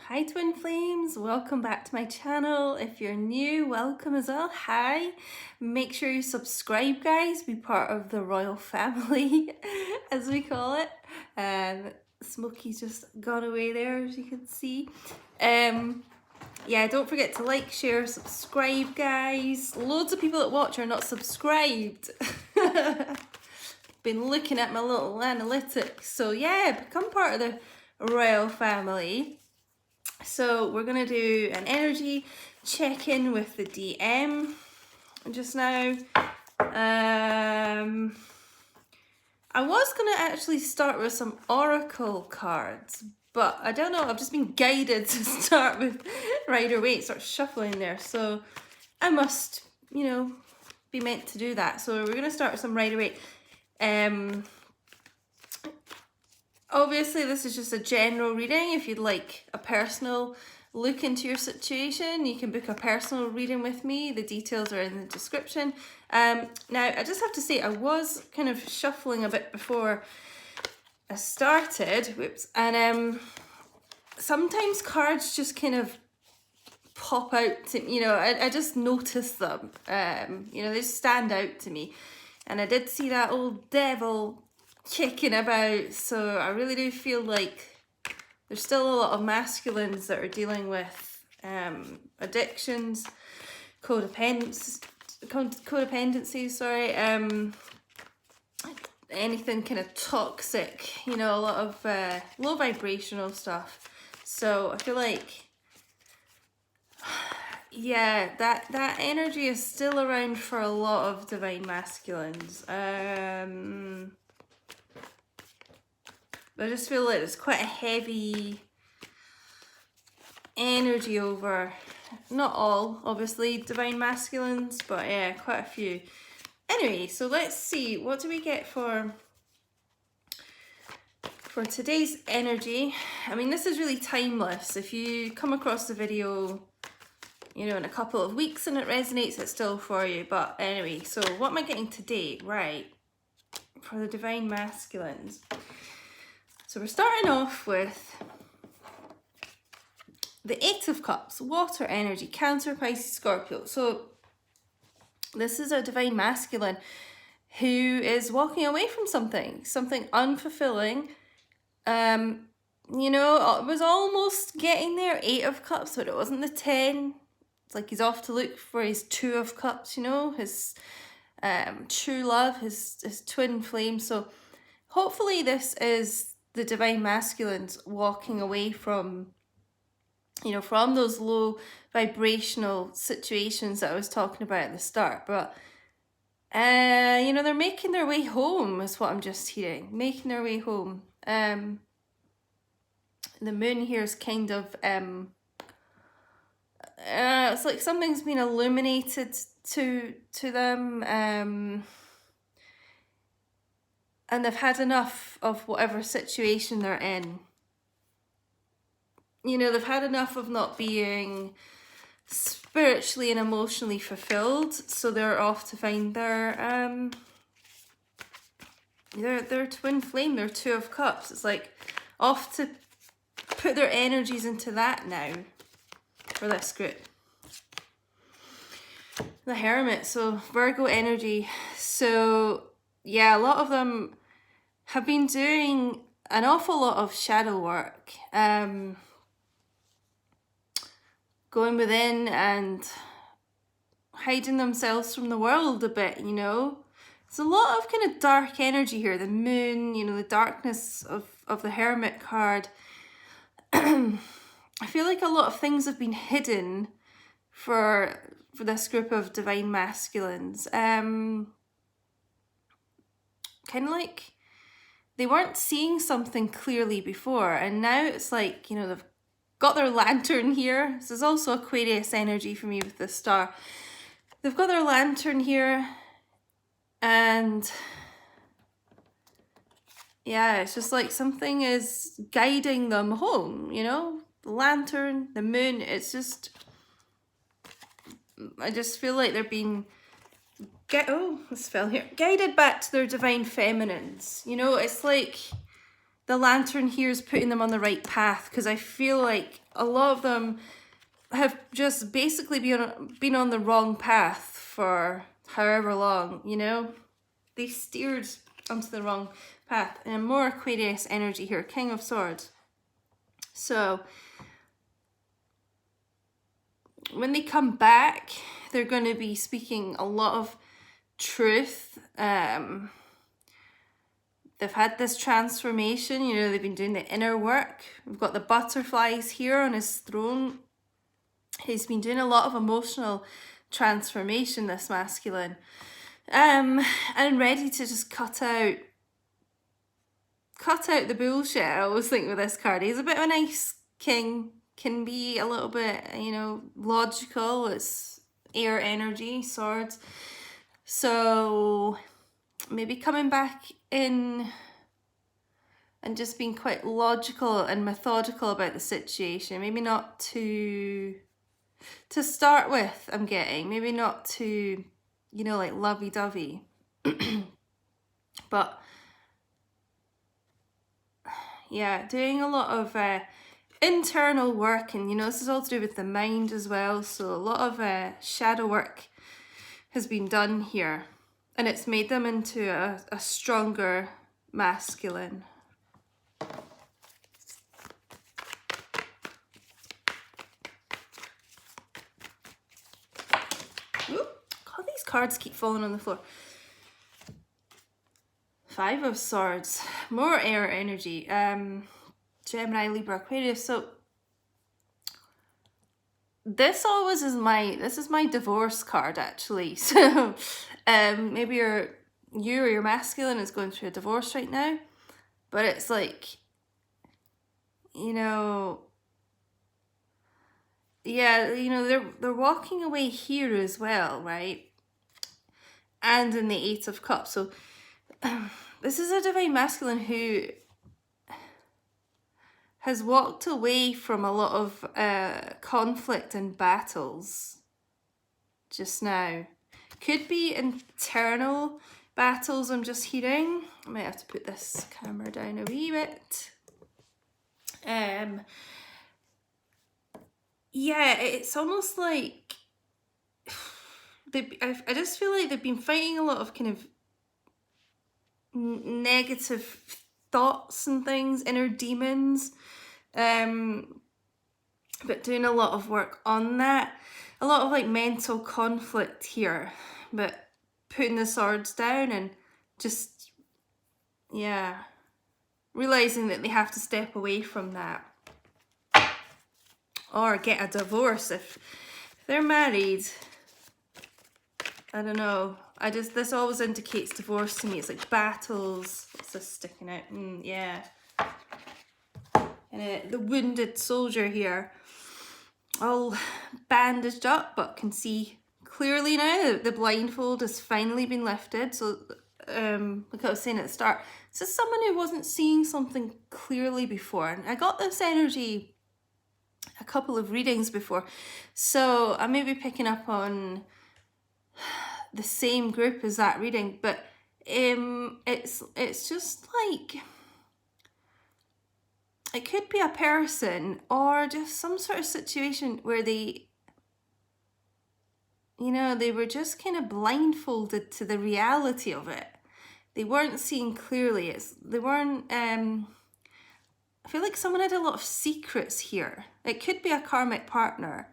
Hi Twin Flames, welcome back to my channel. If you're new, welcome as well. Hi, make sure you subscribe guys, be part of the royal family as we call it. Smokey's just gone away there as you can see. Yeah, don't forget to like, share, subscribe guys. Loads of people that watch are not subscribed. Been looking at my little analytics, so yeah, become part of the royal family. So we're going to do an energy check-in with the DM just now. I was going to actually start with some oracle cards, but I don't know, I've just been guided to start with Rider-Waite, start shuffling there. So I must, be meant to do that. So we're going to start with some Rider-Waite. Obviously, this is just a general reading. If you'd like a personal look into your situation, you can book a personal reading with me. The details are in the description. Now, I just have to say, I was kind of shuffling a bit before I started. Whoops. And sometimes cards just kind of pop out to me. I just notice them. They stand out to me. And I did see that old devil kicking about, so I really do feel like there's still a lot of masculines that are dealing with addictions, codependency, anything kind of toxic, a lot of low vibrational stuff. So I feel like, yeah, that energy is still around for a lot of divine masculines. I just feel like it's quite a heavy energy over, not all, obviously, divine masculines, but yeah, quite a few. Anyway, so let's see, what do we get for today's energy? I mean, this is really timeless. If you come across the video, in a couple of weeks and it resonates, it's still for you. But anyway, so what am I getting today? Right, for the divine masculines. So we're starting off with the Eight of Cups, water energy, Cancer, Pisces, Scorpio. So this is a divine masculine who is walking away from something unfulfilling. It was almost getting there, Eight of Cups, but it wasn't the 10. It's like he's off to look for his Two of Cups, his true love, his twin flame. So hopefully this is the divine masculines walking away from, from those low vibrational situations that I was talking about at the start. But, they're making their way home is what I'm just hearing. Making their way home. The moon here is kind of, it's like something's been illuminated to them. And they've had enough of whatever situation they're in. They've had enough of not being spiritually and emotionally fulfilled, so they're off to find their twin flame, their Two of Cups. It's like off to put their energies into that now for this group. The Hermit, so Virgo energy. So yeah, a lot of them have been doing an awful lot of shadow work, going within and hiding themselves from the world a bit, It's a lot of kind of dark energy here. The moon, the darkness of the Hermit card. I feel like a lot of things have been hidden for this group of divine masculines. Kind of like they weren't seeing something clearly before, and now it's like, they've got their lantern here. This is also Aquarius energy for me with the star. They've got their lantern here, and yeah, it's just like something is guiding them home, the lantern, the moon. It's just, I just feel like they're being this fell here, guided back to their divine feminines. It's like the lantern here is putting them on the right path, because I feel like a lot of them have just basically been on the wrong path for however long, you know? They steered onto the wrong path. And more Aquarius energy here, King of Swords. So when they come back, they're going to be speaking a lot of truth. They've had this transformation, you know, they've been doing the inner work. We've got the butterflies here on his throne. He's been doing a lot of emotional transformation, this masculine. And ready to just cut out the bullshit. I always think with this card, he's a bit of a nice king, can be a little bit, you know, logical. It's air energy, swords. So maybe coming back in and just being quite logical and methodical about the situation. Maybe not to start with, I'm getting. Maybe not to, you know, like lovey-dovey. But yeah, doing a lot of internal work, and you know, this is all to do with the mind as well. So a lot of shadow work has been done here, and it's made them into a stronger masculine. Oop, God, these cards keep falling on the floor. Five of Swords, more air energy. Gemini, Libra, Aquarius. So this always is my divorce card, actually. So maybe you or your masculine is going through a divorce right now, but it's like, you know, yeah, you know, they're walking away here as well, right? And in the Eight of Cups. So this is a divine masculine who has walked away from a lot of conflict and battles just now. Could be internal battles, I'm just hearing. I might have to put this camera down a wee bit. Yeah, it's almost like I just feel like they've been fighting a lot of kind of negative thoughts and things, inner demons, but doing a lot of work on that. A lot of like mental conflict here, but putting the swords down and just, yeah, realizing that they have to step away from that or get a divorce if they're married. I don't know. This always indicates divorce to me. It's like battles. What's this sticking out? Yeah. And the wounded soldier here, all bandaged up, but can see clearly now. The blindfold has finally been lifted. So, like I was saying at the start, this is someone who wasn't seeing something clearly before. And I got this energy a couple of readings before. So I may be picking up on the same group as that reading, but it's just like, it could be a person or just some sort of situation where they, you know, they were just kind of blindfolded to the reality of it. They weren't seeing clearly. They weren't, I feel like someone had a lot of secrets here. It could be a karmic partner.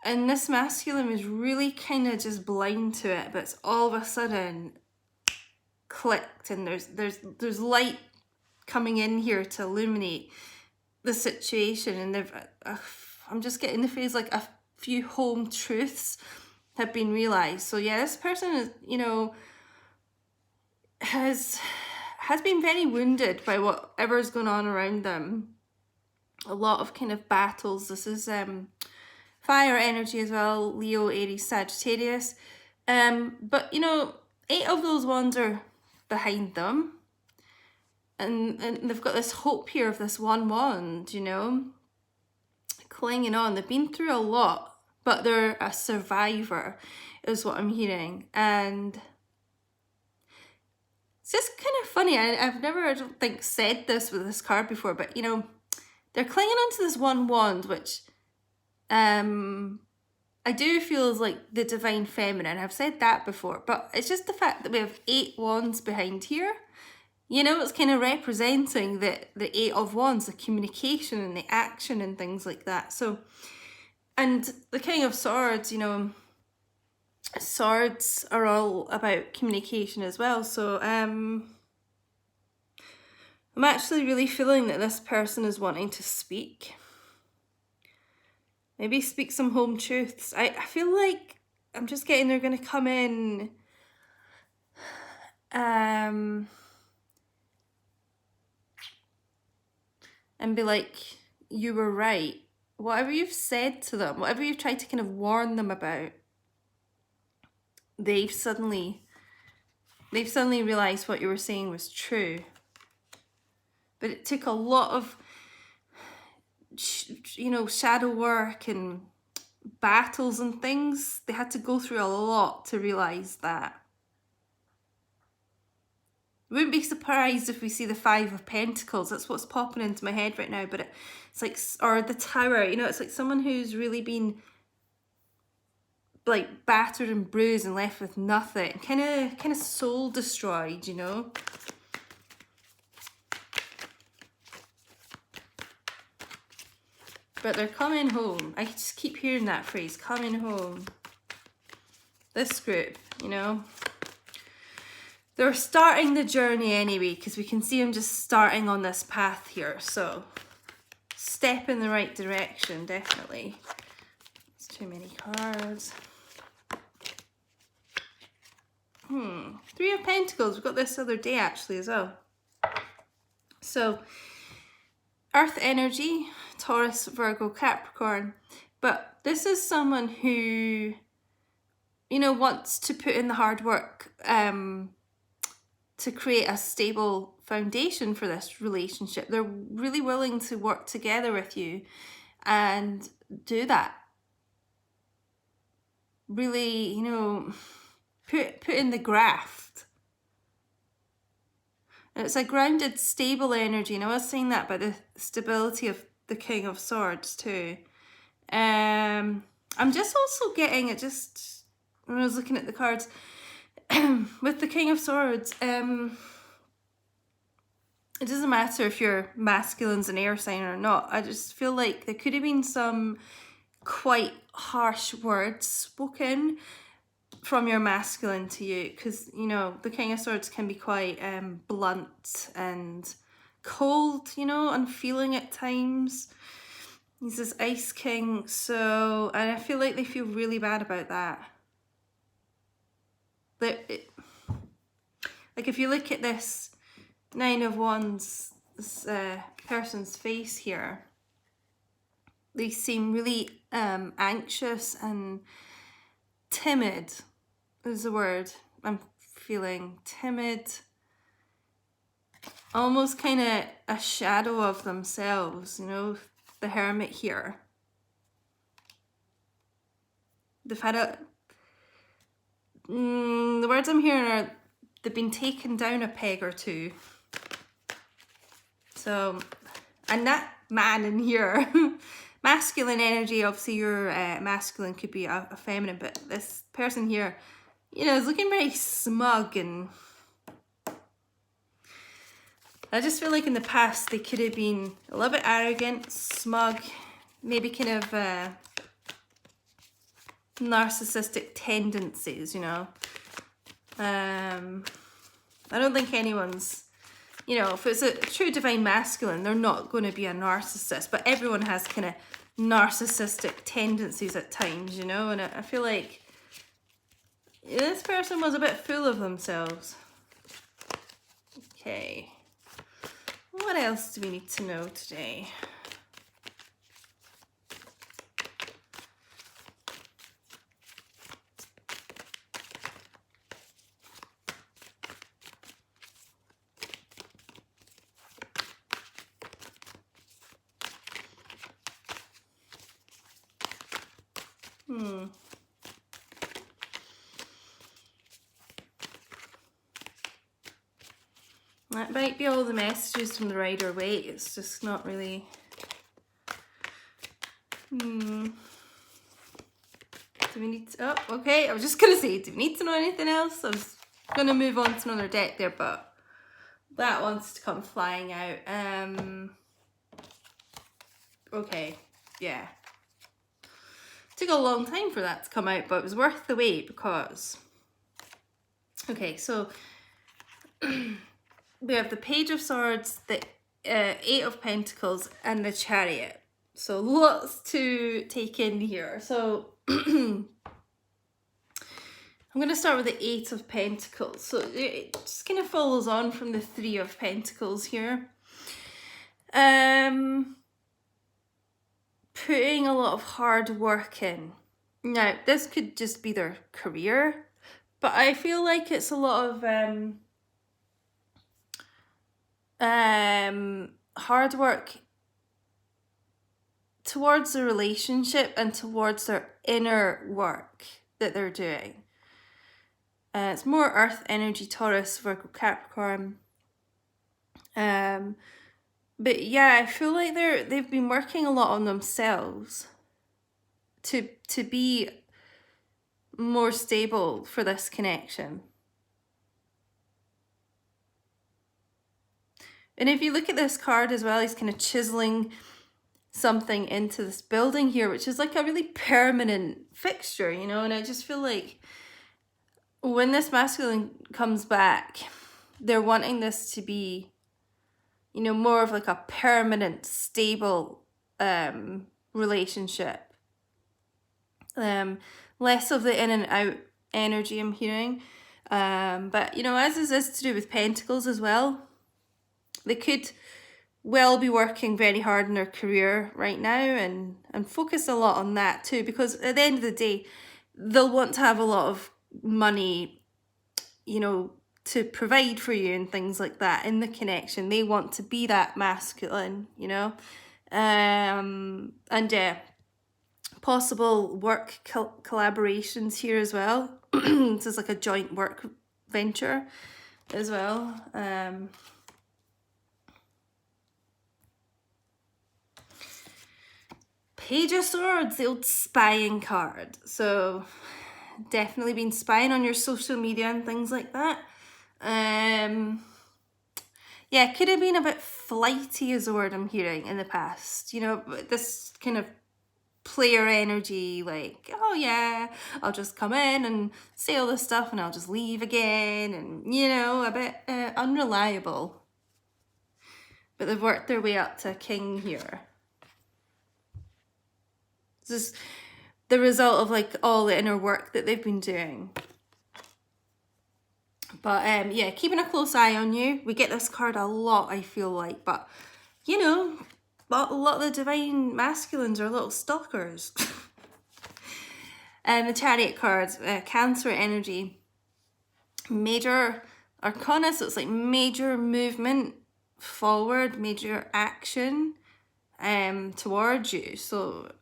And this masculine was really kind of just blind to it, but it's all of a sudden clicked, and there's light coming in here to illuminate the situation. And I'm just getting the phrase like a few home truths have been realized. So yeah, this person is, you know, has been very wounded by whatever's going on around them. A lot of kind of battles. This is fire energy as well, Leo, Aries, Sagittarius. But, you know, 8 of those wands are behind them. And they've got this hope here of this one wand, you know, clinging on. They've been through a lot, but they're a survivor, is what I'm hearing. And It's just kind of funny. I've never, I don't think, said this with this card before, but you know, they're clinging onto this one wand, which I do feel is like the divine feminine. I've said that before, but it's just the fact that we have 8 wands behind here. You know, it's kind of representing the 8 of wands, the communication and the action and things like that. So, and the King of Swords, you know, swords are all about communication as well. So, I'm actually really feeling that this person is wanting to speak. Maybe speak some home truths. I feel like I'm just getting they're going to come in and be like, you were right. Whatever you've said to them, whatever you've tried to kind of warn them about, they've suddenly realized what you were saying was true. But it took a lot of, you know, shadow work and battles and things. They had to go through a lot to realize that. I wouldn't be surprised if we see the 5 of Pentacles. That's what's popping into my head right now. But it's like, or the Tower, you know, it's like someone who's really been like battered and bruised and left with nothing. Kind of soul destroyed, you know. But they're coming home. I just keep hearing that phrase, coming home. This group, you know. They're starting the journey anyway, because we can see them just starting on this path here. So, step in the right direction, definitely. It's too many cards. 3 of Pentacles. We got this other day actually as well. So, Earth energy, Taurus, Virgo, Capricorn. But this is someone who, you know, wants to put in the hard work to create a stable foundation for this relationship. They're really willing to work together with you and do that. Really, you know, put in the graft. And it's a grounded, stable energy. And I was saying that about the stability of the King of Swords too. I'm just also getting it, just when I was looking at the cards, with the King of Swords, it doesn't matter if your masculine's an air sign or not. I just feel like there could have been some quite harsh words spoken from your masculine to you, because, you know, the King of Swords can be quite blunt and cold, you know, unfeeling at times. He's this Ice King, so, and I feel like they feel really bad about that. Like if you look at this 9 of Wands, this person's face here, they seem really anxious and timid is the word I'm feeling. Timid, almost kind of a shadow of themselves, you know, the Hermit here. They've had a the words I'm hearing are they've been taken down a peg or two. So, and that man in here, masculine energy, obviously your masculine could be a feminine, but this person here, you know, is looking very smug, and I just feel like in the past they could have been a little bit arrogant, smug, maybe kind of narcissistic tendencies, you know. I don't think anyone's, you know, if it's a true divine masculine, they're not going to be a narcissist, but everyone has kind of narcissistic tendencies at times, you know, and I feel like this person was a bit full of themselves. Okay. What else do we need to know today? That might be all the messages from the Rider-Waite. It's just not really... Do we need to... Oh, okay. I was just going to say, do we need to know anything else? I was going to move on to another deck there, but that wants to come flying out. Okay. Yeah. Took a long time for that to come out, but it was worth the wait because... Okay, so we have the Page of Swords, the Eight of Pentacles, and the Chariot. So lots to take in here. So I'm going to start with the Eight of Pentacles. So it just kind of follows on from the Three of Pentacles here. Putting a lot of hard work in. Now, this could just be their career, but I feel like it's a lot of hard work towards the relationship and towards their inner work that they're doing. It's more Earth energy, Taurus, Virgo, Capricorn. But yeah, I feel like they've been working a lot on themselves to be more stable for this connection. And if you look at this card as well, he's kind of chiseling something into this building here, which is like a really permanent fixture, you know. And I just feel like when this masculine comes back, they're wanting this to be, you know, more of like a permanent, stable relationship. Less of the in and out energy I'm hearing. But, you know, as this is to do with Pentacles as well, they could well be working very hard in their career right now and focus a lot on that too, because at the end of the day, they'll want to have a lot of money, you know, to provide for you and things like that in the connection. They want to be that masculine, you know. And possible work collaborations here as well. This is like a joint work venture as well. Page of Swords, the old spying card. So definitely been spying on your social media and things like that. Yeah, could have been a bit flighty is the word I'm hearing in the past. You know, this kind of player energy, like, oh yeah, I'll just come in and say all this stuff and I'll just leave again, and, you know, a bit unreliable. But they've worked their way up to King here. This is the result of like all the inner work that they've been doing. But yeah, keeping a close eye on you. We get this card a lot, I feel like, but you know, a lot of the divine masculines are little stalkers. And the Chariot card, Cancer energy, major arcana, so it's like major movement forward, major action towards you. So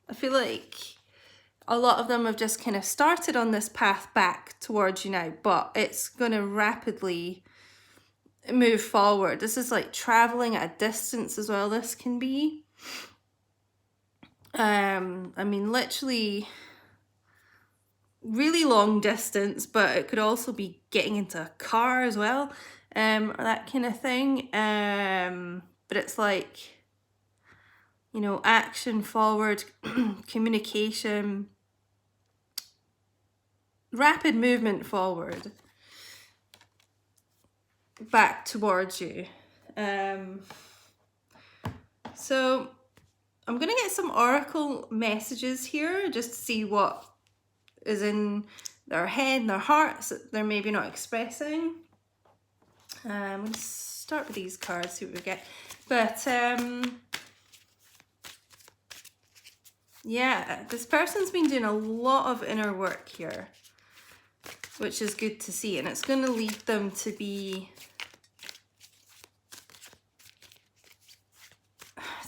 I feel like a lot of them have just kind of started on this path back towards you now, but it's going to rapidly move forward. This is like traveling at a distance as well, this can be. I mean, literally really long distance, but it could also be getting into a car as well, or that kind of thing. But it's like, you know, action forward, communication, rapid movement forward, back towards you. So I'm going to get some oracle messages here just to see what is in their head and their hearts that they're maybe not expressing. I'm going to start with these cards, see what we get. But yeah, this person's been doing a lot of inner work here, which is good to see, and it's going to lead them to be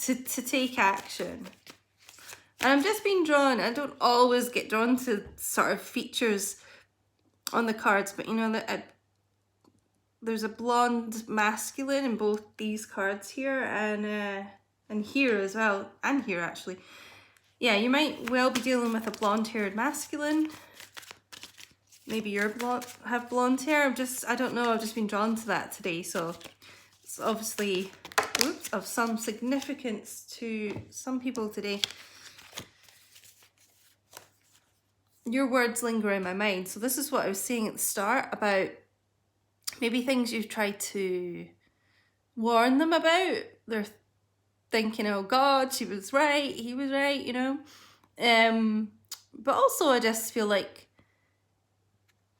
to take action. And I'm just being drawn, I don't always get drawn to sort of features on the cards, but you know, that there's a blonde masculine in both these cards here and here as well, and here actually. Yeah, you might well be dealing with a blonde-haired masculine. Maybe you're have blonde hair. I don't know, I've just been drawn to that today, so it's obviously of some significance to some people today. Your words linger in my mind. So this is what I was saying at the start about maybe things you've tried to warn them about. They're thinking, oh God, she was right, he was right, you know. But also I just feel like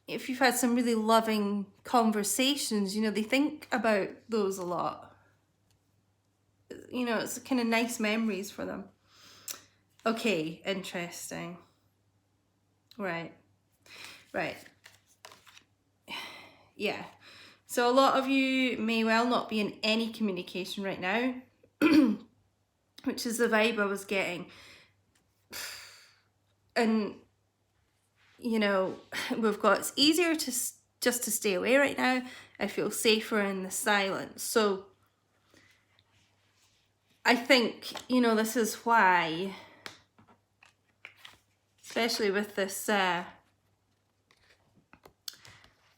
if you've had some really loving conversations, you know, they think about those a lot. You know, it's kind of nice memories for them. Okay, interesting. Right. Yeah. So a lot of you may well not be in any communication right now, which is the vibe I was getting. And, you know, we've got, it's easier to just to stay away right now. I feel safer in the silence. So I think, you know, this is why, especially with this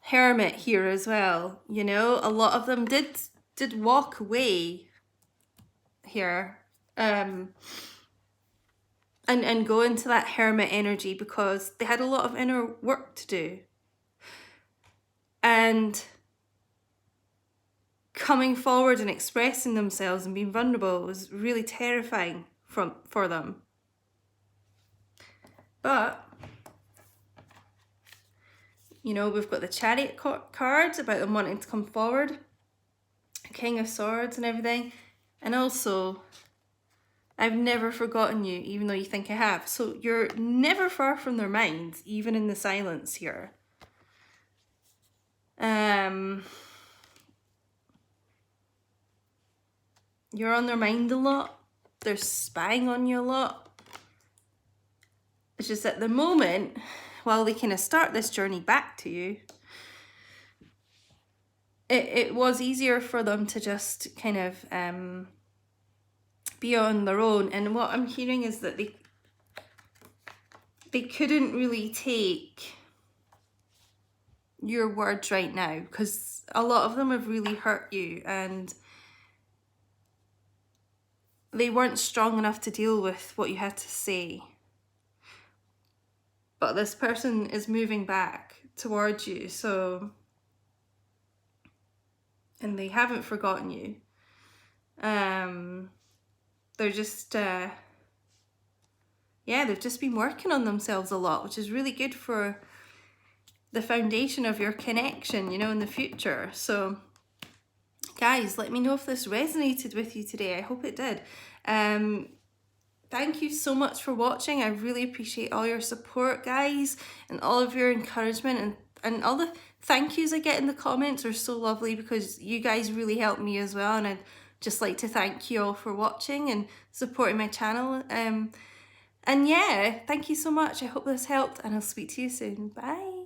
hermit here as well, you know, a lot of them did walk away here and go into that hermit energy because they had a lot of inner work to do. And coming forward and expressing themselves and being vulnerable was really terrifying for them. But, you know, we've got the Chariot cards about them wanting to come forward, King of Swords and everything. And also, I've never forgotten you, even though you think I have. So you're never far from their minds, even in the silence here. You're on their mind a lot. They're spying on you a lot. It's just at the moment, while they kind of start this journey back to you, it was easier for them to just kind of be on their own. And what I'm hearing is that they couldn't really take your words right now because a lot of them have really hurt you and they weren't strong enough to deal with what you had to say. But this person is moving back towards you, so, and they haven't forgotten you. They're just, yeah, they've just been working on themselves a lot, which is really good for the foundation of your connection, you know, in the future. So, guys, let me know if this resonated with you today. I hope it did. Thank you so much for watching. I really appreciate all your support, guys, and all of your encouragement and all the thank yous I get in the comments are so lovely because you guys really help me as well. And I'd just like to thank you all for watching and supporting my channel. And yeah, thank you so much. I hope this helped and I'll speak to you soon. Bye.